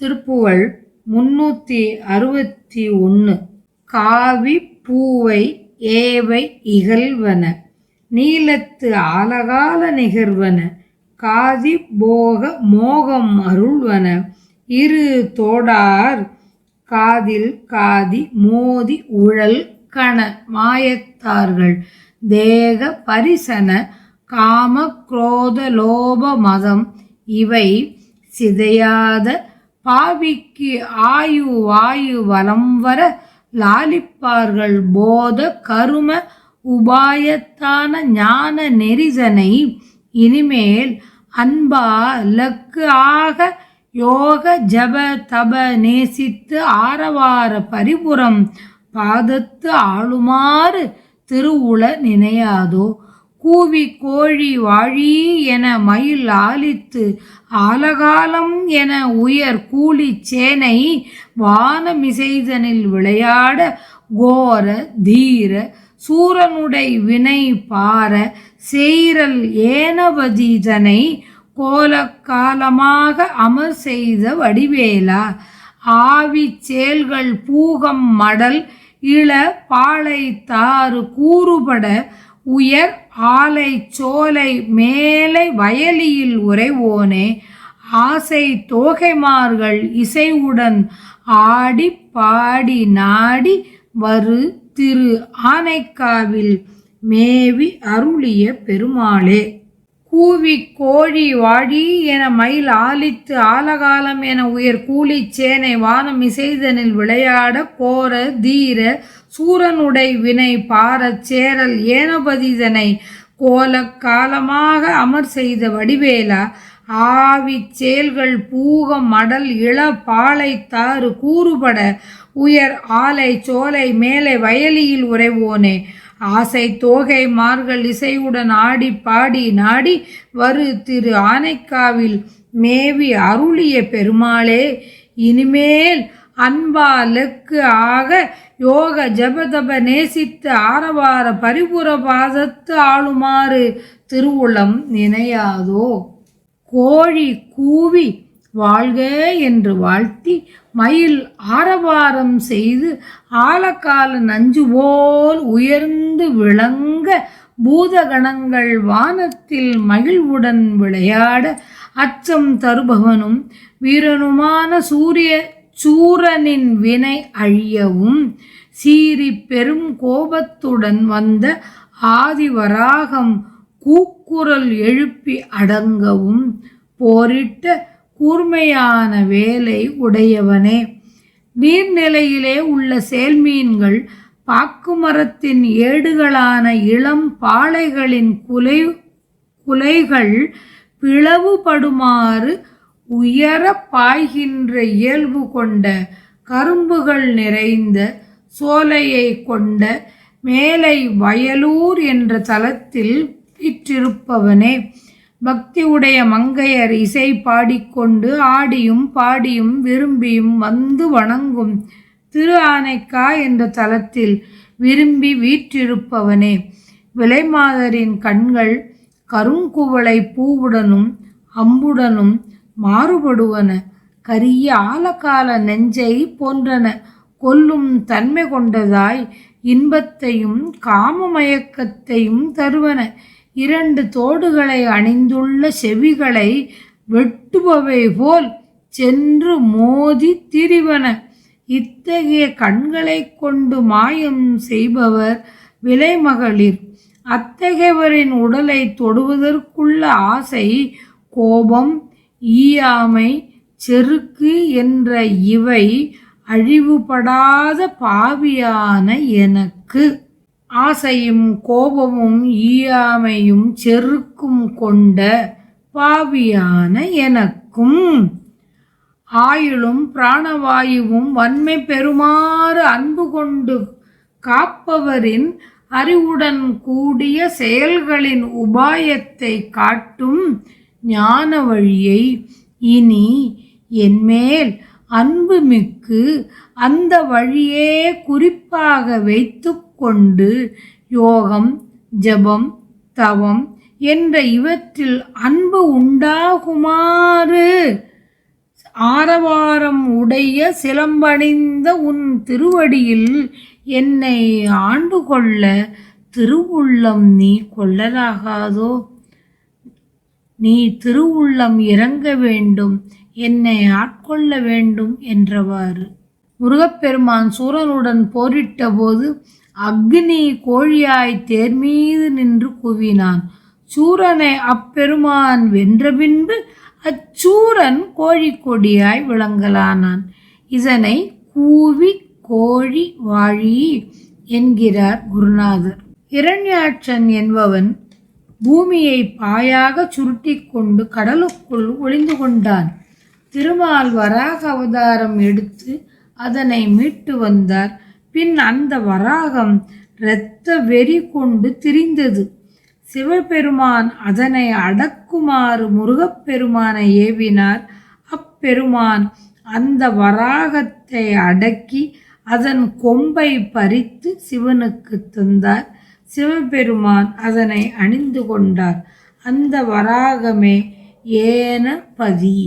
திருப்புகழ் 361. காவி பூவை ஏவை இகழ்வன நீலத்து ஆலகால நிகர்வன காதி போக மோகம் அருள்வன இரு தோடார் காதில் காதி மோதி உழல் கண மாயத்தார்கள் தேக பரிசன காம குரோத லோப மதம் இவை சிதையாத பாவிக்கு ஆயு வாயு வலம் வர லாலிப்பார்கள் போத கரும உபாயத்தான ஞான நெறிதனை இனிமேல் அன்பா லக்கு ஆக யோக ஜப தப நேசித்து ஆரவார பரிபுரம் பாதத்து ஆளுமாறு திருவுள நினையாதோ கூவி கோழி வாழி என மயில் ஆலித்து ஆலகாலம் என உயர் கூலி சேனை வானமிசைதனில் விளையாட கோர தீர சூரனுடை வினை பார செய்ரல் ஏனவதிதனை கோலக்காலமாக அமர் செய்த வடிவேலா ஆவி செயல்கள் பூகம் மடல் இள பாலை தாறு கூறுபட உயர் ஆலை சோலை மேலை வயலியில் உறைவோனே ஆசை தோகைமார்கள் இசைவுடன் ஆடி பாடி நாடி வரு திரு ஆனைக்காவில் மேவி அருளிய பெருமாளே கூவி கோழி வாழி என மயில் ஆலித்து ஆலகாலம் என உயர் கூலி சேனை வானம் இசைதனில் விளையாட கோர தீர சூரனுடை வினை பாரச் சேரல் ஏனபதிதனை கோல காலமாக அமர் செய்த வடிவேலா ஆவி செயல்கள் பூகம் மடல் இள பாலை தாறு கூறுபட உயர் ஆலை சோலை மேலே வயலியில் உறைவோனே ஆசை தோகை மார்கள் இசையுடன் ஆடி பாடி நாடி வரு திரு ஆனைக்காவில் மேவி அருளிய பெருமாளே இனிமேல் அன்பா லக்கு ஆக யோக ஜபதப நேசித்து ஆரவார பரிபுர பாதத்து ஆளுமாறு திருவுளம் நினையாதோ கோழி கூவி வாழ்க என்று வாழ்த்தி மயில் ஆரவாரம் செய்து ஆலகால நஞ்சு போல் உயர்ந்து விளங்க பூதகணங்கள் வானத்தில் மகிழ்வுடன் விளையாட அச்சம் தருபவனும் வீரனுமான சூரனின் வினை அழியவும் சீறி பெரும் கோபத்துடன் வந்த ஆதிவராகம் கூக்குரல் எழுப்பி அடங்கவும் போரிட்ட கூர்மையான வேலை உடையவனே நீர்நிலையிலே உள்ள செயல்மீன்கள் பாக்குமரத்தின் ஏடுகளான இளம் பாளைகளின் குலைகள் பிளவுபடுமாறு உயர பாய்கின்ற இயல்பு கொண்ட கரும்புகள் நிறைந்த சோலையை கொண்ட மேலை வயலூர் என்ற தலத்தில் வீற்றிருப்பவனே பக்தி உடைய மங்கையர் இசை பாடிக்கொண்டு ஆடியும் பாடியும் விரும்பியும் வந்து வணங்கும் திரு ஆனைக்கா என்ற தலத்தில் விரும்பி வீற்றிருப்பவனே விலைமாதரின் கண்கள் கருங்குவளை பூவுடனும் அம்புடனும் மாறுபடுவன கரிய ஆலகால நெஞ்சை போன்றன கொல்லும் தன்மை கொண்டதாய் இன்பத்தையும் காமமயக்கத்தையும் தருவன இரண்டு தோடுகளை அணிந்துள்ள செவிகளை வெட்டுபவை போல் சென்று மோதி திரிவன இத்தகைய கண்களை கொண்டு மாயம் செய்பவர் விலைமகளிர் அத்தகையவரின் உடலை தொடுவதற்குள்ள ஆசை கோபம் ஈயாமை செருக்கு என்ற இவை அழிவுபடாத பாவியான எனக்கு ஆசையும் கோபமும் ஈயாமையும் செருக்கும் கொண்ட பாவியான எனக்கும் ஆயுளும் பிராணவாயுவும் வன்மை பெறுமாறு அன்பு கொண்டு காப்பவரின் அறிவுடன் கூடிய செயல்களின் உபாயத்தை காட்டும் ஞான வழியை இனி என்மேல் அன்பு மிக்கு அந்த வழியே குறிப்பாக வைத்து கொண்டு யோகம் ஜபம் தவம் என்ற இவற்றில் அன்பு உண்டாகுமாறு ஆரவாரம் உடைய சிலம்பணிந்த உன் திருவடியில் என்னை ஆண்டு கொள்ள திருவுள்ளம் நீ கொள்ளலாகாதோ? நீ திருவுள்ளம் இறங்க வேண்டும், என்னை ஆட்கொள்ள வேண்டும் என்றவாறு. முருகப்பெருமான் சூரனுடன் போரிட்ட போது அக்னி கோழியாய் தேர் மீது நின்று கூவினான். சூரனை அப்பெருமான் வென்ற பின்பு அச்சூரன் கோழிக்கொடியாய் விளங்கலானான். இதனை கூவி கோழி வாழி என்கிறார் குருநாதர். இரண்யாட்சன் என்பவன் பூமியை பாயாக சுருட்டி கொண்டு கடலுக்குள் ஒளிந்து கொண்டான். திருமால் வராக அவதாரம் எடுத்து அதனை மீட்டு வந்தார். பின் அந்த வராகம் இரத்த வெறி கொண்டு திரிந்தது. சிவபெருமான் அதனை அடக்குமாறு முருகப்பெருமானை ஏவினார். அப்பெருமான் அந்த வராகத்தை அடக்கி அதன் கொம்பை பறித்து சிவனுக்கு தந்தார். சிவபெருமான் அதனை அணிந்து கொண்டார். அந்த வராகமே ஏனபதி.